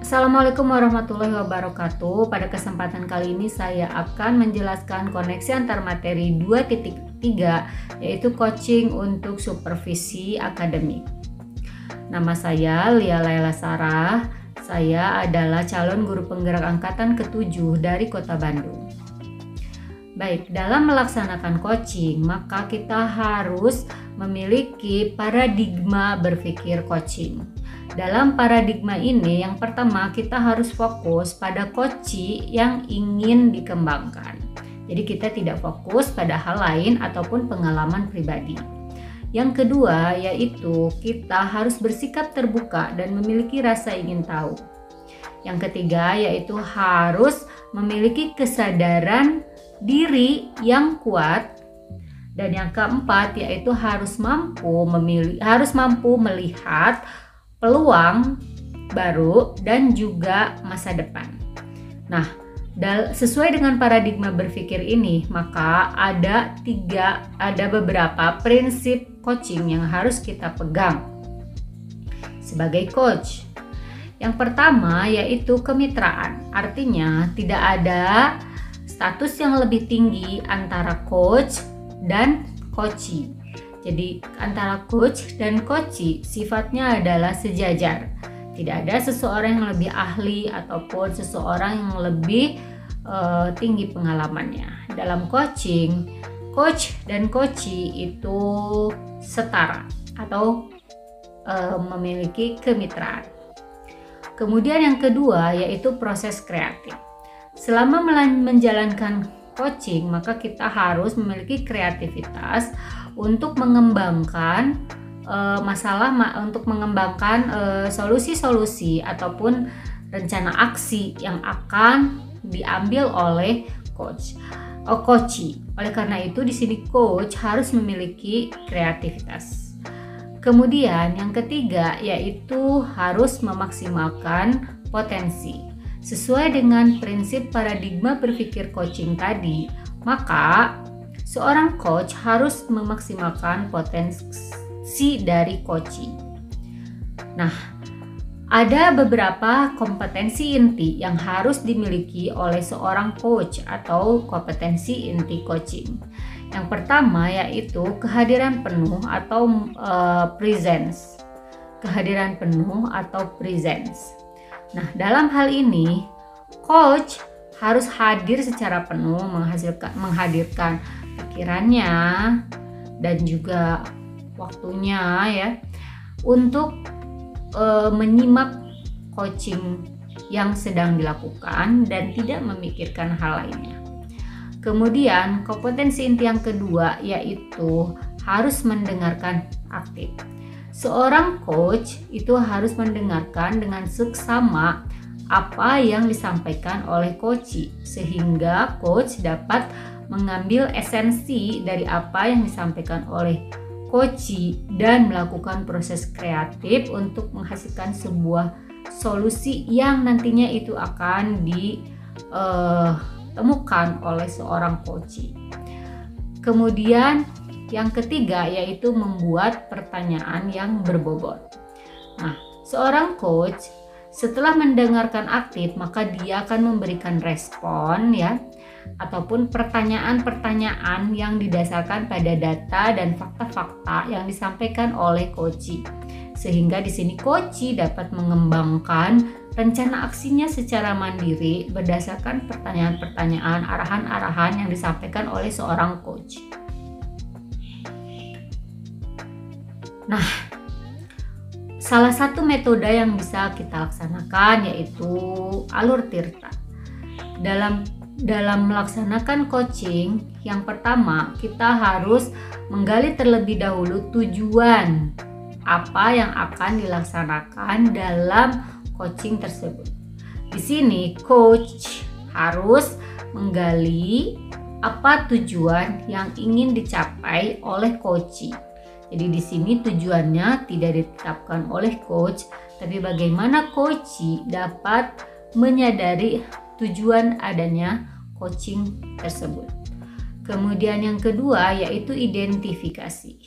Assalamualaikum warahmatullahi wabarakatuh. Pada kesempatan kali ini saya akan menjelaskan koneksi antar materi 2.3, yaitu coaching untuk supervisi akademik. Nama saya Lia Laila Sarah. Saya adalah calon guru penggerak angkatan ke-7 dari Kota Bandung. Baik, dalam melaksanakan coaching, maka kita harus memiliki paradigma berpikir coaching. Dalam paradigma ini, yang pertama kita harus fokus pada coaching yang ingin dikembangkan. Jadi kita tidak fokus pada hal lain ataupun pengalaman pribadi. Yang kedua yaitu kita harus bersikap terbuka dan memiliki rasa ingin tahu. Yang ketiga yaitu harus memiliki kesadaran diri yang kuat. Dan yang keempat yaitu harus mampu melihat peluang baru dan juga masa depan. Nah, sesuai dengan paradigma berpikir ini, maka ada beberapa prinsip coaching yang harus kita pegang sebagai coach. Yang pertama yaitu kemitraan. Artinya tidak ada status yang lebih tinggi antara coach dan coachee. Jadi antara coach dan coachee sifatnya adalah sejajar. Tidak ada seseorang yang lebih ahli ataupun seseorang yang lebih tinggi pengalamannya. Dalam coaching, coach dan coachee itu setara atau memiliki kemitraan. Kemudian yang kedua yaitu proses kreatif. Selama menjalankan coaching, maka kita harus memiliki kreativitas untuk mengembangkan solusi-solusi ataupun rencana aksi yang akan diambil oleh coachee. Oleh karena itu di sini coach harus memiliki kreativitas. Kemudian yang ketiga yaitu harus memaksimalkan potensi. Sesuai dengan prinsip paradigma berpikir coaching tadi, maka seorang coach harus memaksimalkan potensi dari coachee. Nah, ada beberapa kompetensi inti yang harus dimiliki oleh seorang coach atau kompetensi inti coaching. Yang pertama yaitu kehadiran penuh atau presence. Kehadiran penuh atau presence. Nah, dalam hal ini, coach harus hadir secara penuh, menghadirkan pikirannya dan juga waktunya ya untuk menyimak coaching yang sedang dilakukan dan tidak memikirkan hal lainnya. Kemudian, kompetensi inti yang kedua yaitu harus mendengarkan aktif. Seorang coach itu harus mendengarkan dengan seksama apa yang disampaikan oleh coachee sehingga coach dapat mengambil esensi dari apa yang disampaikan oleh coachee dan melakukan proses kreatif untuk menghasilkan sebuah solusi yang nantinya itu akan ditemukan oleh seorang coachee. Kemudian yang ketiga yaitu membuat pertanyaan yang berbobot. Nah, seorang coach setelah mendengarkan aktif maka dia akan memberikan respon ya ataupun pertanyaan-pertanyaan yang didasarkan pada data dan fakta-fakta yang disampaikan oleh coachee. Sehingga di sini coachee dapat mengembangkan rencana aksinya secara mandiri berdasarkan pertanyaan-pertanyaan, arahan-arahan yang disampaikan oleh seorang coach. Nah, salah satu metode yang bisa kita laksanakan yaitu alur tirta. Dalam melaksanakan coaching, yang pertama kita harus menggali terlebih dahulu tujuan apa yang akan dilaksanakan dalam coaching tersebut. Di sini coach harus menggali apa tujuan yang ingin dicapai oleh coachee. Jadi di sini tujuannya tidak ditetapkan oleh coach, tapi bagaimana coachee dapat menyadari tujuan adanya coaching tersebut. Kemudian yang kedua yaitu identifikasi.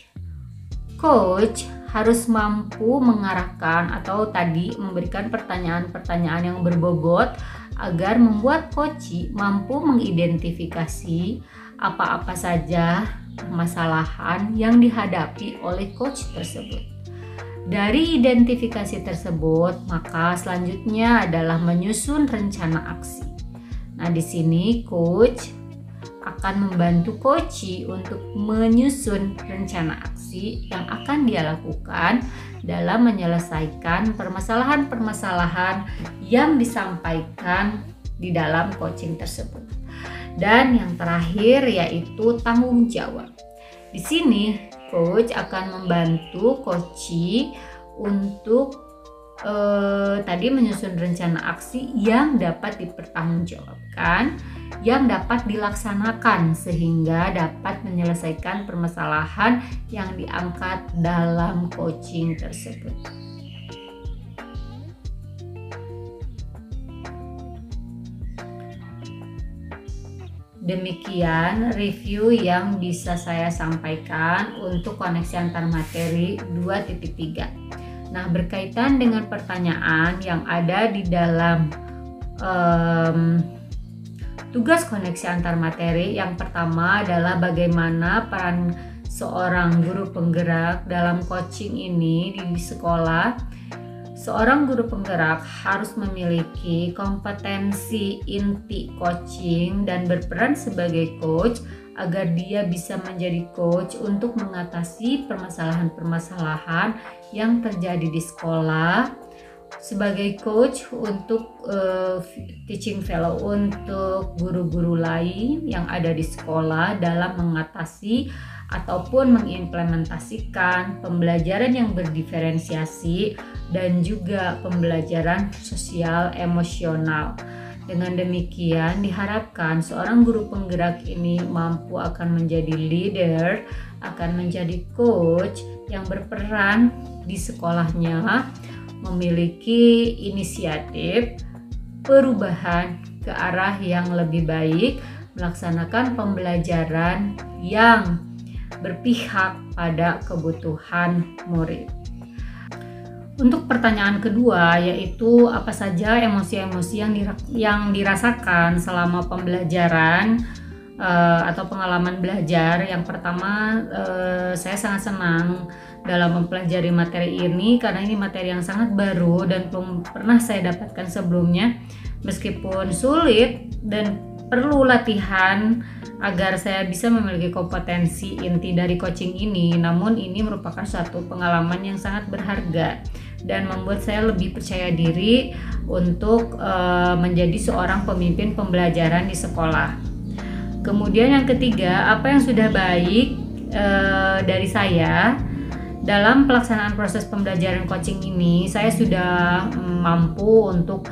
Coach harus mampu mengarahkan atau tadi memberikan pertanyaan-pertanyaan yang berbobot agar membuat coach mampu mengidentifikasi apa-apa saja permasalahan yang dihadapi oleh coach tersebut. Dari identifikasi tersebut, maka selanjutnya adalah menyusun rencana aksi. Nah, di sini coach akan membantu coach untuk menyusun rencana aksi yang akan dia lakukan dalam menyelesaikan permasalahan-permasalahan yang disampaikan di dalam coaching tersebut. Dan yang terakhir yaitu tanggung jawab. Di sini coach akan membantu coach untuk tadi menyusun rencana aksi yang dapat dipertanggungjawabkan, yang dapat dilaksanakan sehingga dapat menyelesaikan permasalahan yang diangkat dalam coaching tersebut. Demikian review yang bisa saya sampaikan untuk koneksi antar materi 2.3. Nah, berkaitan dengan pertanyaan yang ada di dalam tugas koneksi antar materi, yang pertama adalah bagaimana peran seorang guru penggerak dalam coaching ini di sekolah. Seorang guru penggerak harus memiliki kompetensi inti coaching dan berperan sebagai coach agar dia bisa menjadi coach untuk mengatasi permasalahan-permasalahan yang terjadi di sekolah, sebagai coach untuk teaching fellow untuk guru-guru lain yang ada di sekolah dalam mengatasi ataupun mengimplementasikan pembelajaran yang berdiferensiasi dan juga pembelajaran sosial emosional. Dengan demikian diharapkan seorang guru penggerak ini mampu akan menjadi leader, akan menjadi coach yang berperan di sekolahnya, memiliki inisiatif perubahan ke arah yang lebih baik, melaksanakan pembelajaran yang berpihak pada kebutuhan murid. Untuk pertanyaan kedua, yaitu apa saja emosi-emosi yang dirasakan selama pembelajaran atau pengalaman belajar. Yang pertama, saya sangat senang dalam mempelajari materi ini karena ini materi yang sangat baru dan belum pernah saya dapatkan sebelumnya. Meskipun sulit dan perlu latihan agar saya bisa memiliki kompetensi inti dari coaching ini, namun ini merupakan suatu pengalaman yang sangat berharga dan membuat saya lebih percaya diri untuk menjadi seorang pemimpin pembelajaran di sekolah. Kemudian yang ketiga, apa yang sudah baik dari saya dalam pelaksanaan proses pembelajaran coaching ini. Saya sudah mampu untuk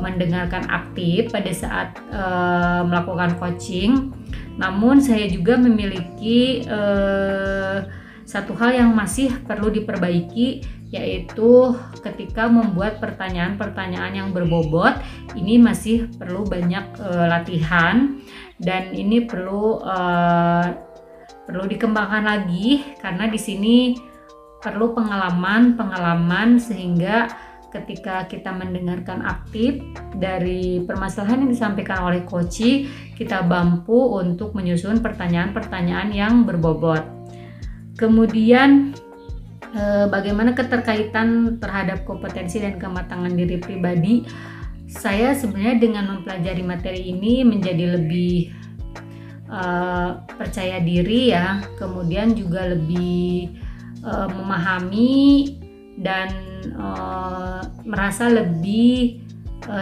mendengarkan aktif pada saat melakukan coaching. Namun saya juga memiliki satu hal yang masih perlu diperbaiki, yaitu ketika membuat pertanyaan-pertanyaan yang berbobot. Ini masih perlu banyak latihan dan ini perlu dikembangkan lagi karena di sini perlu pengalaman sehingga ketika kita mendengarkan aktif dari permasalahan yang disampaikan oleh coach, kita mampu untuk menyusun pertanyaan-pertanyaan yang berbobot. Kemudian bagaimana keterkaitan terhadap kompetensi dan kematangan diri pribadi. Saya sebenarnya dengan mempelajari materi ini menjadi lebih percaya diri ya, kemudian juga lebih memahami dan merasa lebih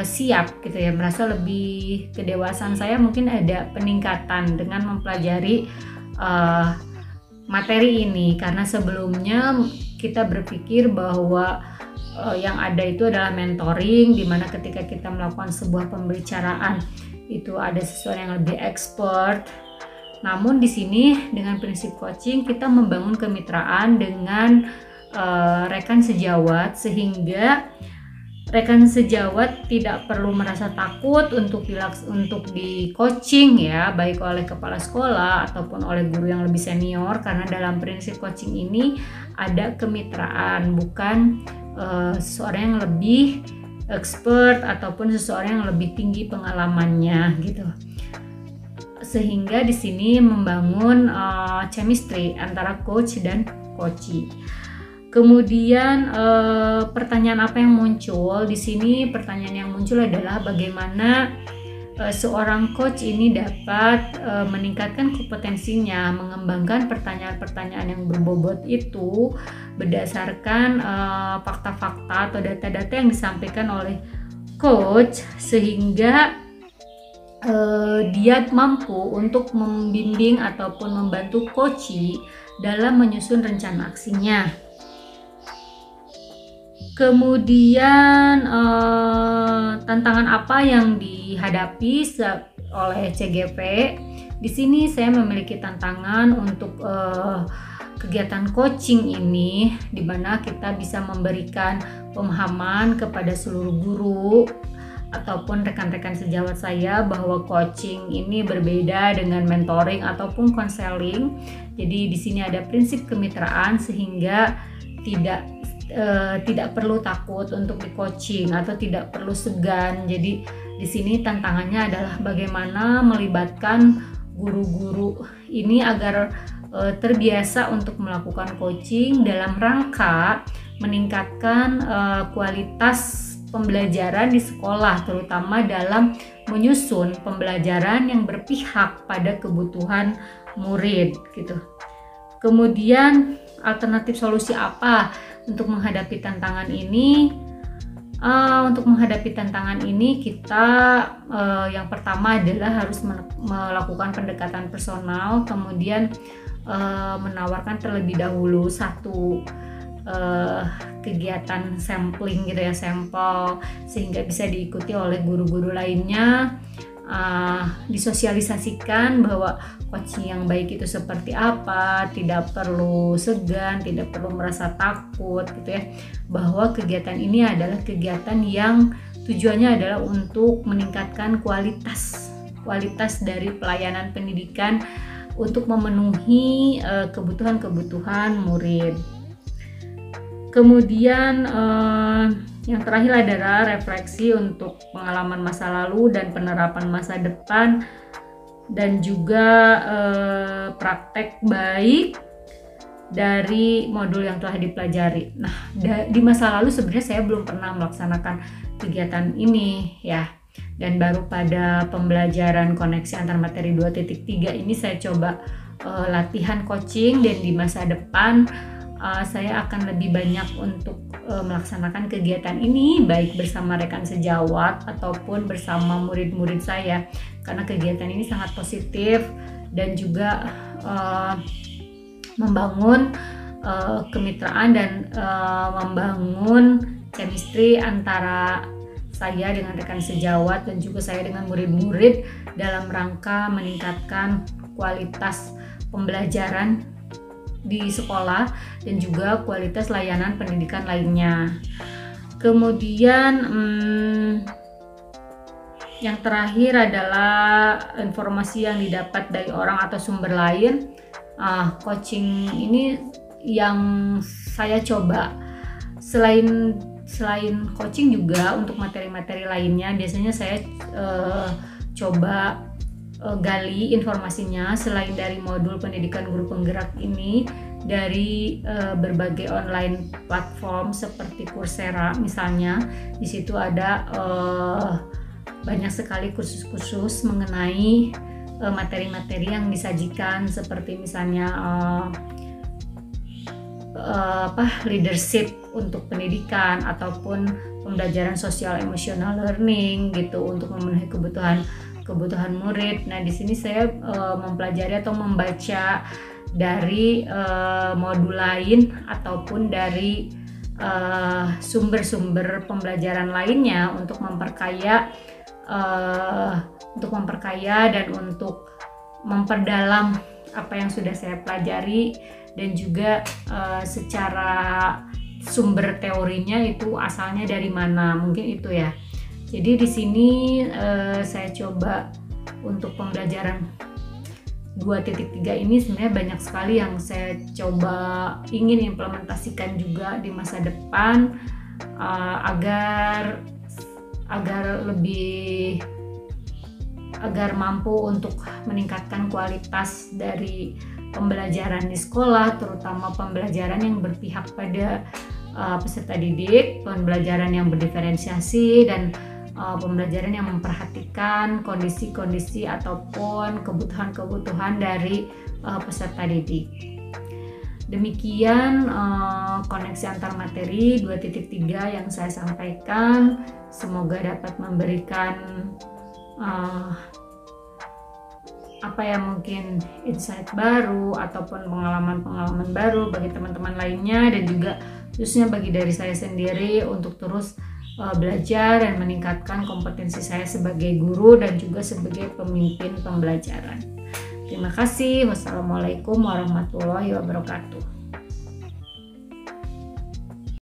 siap gitu ya, merasa lebih kedewasaan saya mungkin ada peningkatan dengan mempelajari materi ini, karena sebelumnya kita berpikir bahwa yang ada itu adalah mentoring, di mana ketika kita melakukan sebuah pembicaraan itu ada sesuatu yang lebih expert. Namun di sini dengan prinsip coaching kita membangun kemitraan dengan rekan sejawat sehingga rekan sejawat tidak perlu merasa takut untuk di coaching ya, baik oleh kepala sekolah ataupun oleh guru yang lebih senior, karena dalam prinsip coaching ini ada kemitraan, bukan seseorang yang lebih expert ataupun seseorang yang lebih tinggi pengalamannya gitu. Sehingga di sini membangun chemistry antara coach dan coachee. Kemudian pertanyaan apa yang muncul di sini? Pertanyaan yang muncul adalah bagaimana seorang coach ini dapat meningkatkan kompetensinya, mengembangkan pertanyaan-pertanyaan yang berbobot itu berdasarkan fakta-fakta atau data-data yang disampaikan oleh coach, sehingga dia mampu untuk membimbing ataupun membantu coachee dalam menyusun rencana aksinya. Kemudian tantangan apa yang dihadapi oleh CGV? Di sini saya memiliki tantangan untuk kegiatan coaching ini, di mana kita bisa memberikan pemahaman kepada seluruh guru ataupun rekan-rekan sejawat saya bahwa coaching ini berbeda dengan mentoring ataupun konseling. Jadi di sini ada prinsip kemitraan sehingga tidak perlu takut untuk di coaching atau tidak perlu segan. Jadi di sini tantangannya adalah bagaimana melibatkan guru-guru ini agar terbiasa untuk melakukan coaching dalam rangka meningkatkan kualitas pembelajaran di sekolah, terutama dalam menyusun pembelajaran yang berpihak pada kebutuhan murid gitu. Kemudian alternatif solusi apa untuk menghadapi tantangan ini? Untuk menghadapi tantangan ini kita yang pertama adalah harus melakukan pendekatan personal, kemudian menawarkan terlebih dahulu satu kegiatan sampling gitu ya, sampel, sehingga bisa diikuti oleh guru-guru lainnya. Disosialisasikan bahwa coaching yang baik itu seperti apa, tidak perlu segan, tidak perlu merasa takut gitu ya, bahwa kegiatan ini adalah kegiatan yang tujuannya adalah untuk meningkatkan kualitas dari pelayanan pendidikan untuk memenuhi kebutuhan-kebutuhan murid. Kemudian yang terakhir adalah refleksi untuk pengalaman masa lalu dan penerapan masa depan, dan juga praktek baik dari modul yang telah dipelajari. Nah, di masa lalu sebenarnya saya belum pernah melaksanakan kegiatan ini ya, dan baru pada pembelajaran koneksi antar materi 2.3 ini saya coba latihan coaching, dan di masa depan saya akan lebih banyak untuk melaksanakan kegiatan ini baik bersama rekan sejawat ataupun bersama murid-murid saya, karena kegiatan ini sangat positif dan juga membangun kemitraan dan membangun chemistry antara saya dengan rekan sejawat dan juga saya dengan murid-murid dalam rangka meningkatkan kualitas pembelajaran di sekolah dan juga kualitas layanan pendidikan lainnya. Kemudian yang terakhir adalah informasi yang didapat dari orang atau sumber lain. Coaching ini yang saya coba selain coaching juga untuk materi-materi lainnya, biasanya saya coba gali informasinya selain dari modul pendidikan guru penggerak ini dari berbagai online platform seperti Coursera misalnya. Di situ ada banyak sekali kursus-kursus mengenai materi-materi yang disajikan, seperti misalnya leadership untuk pendidikan ataupun pembelajaran sosial emotional learning gitu untuk memenuhi kebutuhan murid. Nah, di sini saya mempelajari atau membaca dari modul lain ataupun dari sumber-sumber pembelajaran lainnya untuk memperkaya dan untuk memperdalam apa yang sudah saya pelajari, dan juga secara sumber teorinya itu asalnya dari mana, mungkin itu ya. Jadi di sini saya coba untuk pembelajaran 2.3 ini sebenarnya banyak sekali yang saya coba ingin implementasikan juga di masa depan, agar mampu untuk meningkatkan kualitas dari pembelajaran di sekolah, terutama pembelajaran yang berpihak pada peserta didik, pembelajaran yang berdiferensiasi, dan pembelajaran yang memperhatikan kondisi-kondisi ataupun kebutuhan-kebutuhan dari peserta didik. Demikian koneksi antar materi 2.3 yang saya sampaikan. Semoga dapat memberikan mungkin insight baru ataupun pengalaman-pengalaman baru bagi teman-teman lainnya, dan juga khususnya bagi dari saya sendiri untuk terus belajar dan meningkatkan kompetensi saya sebagai guru dan juga sebagai pemimpin pembelajaran. Terima kasih. Wassalamualaikum warahmatullahi wabarakatuh.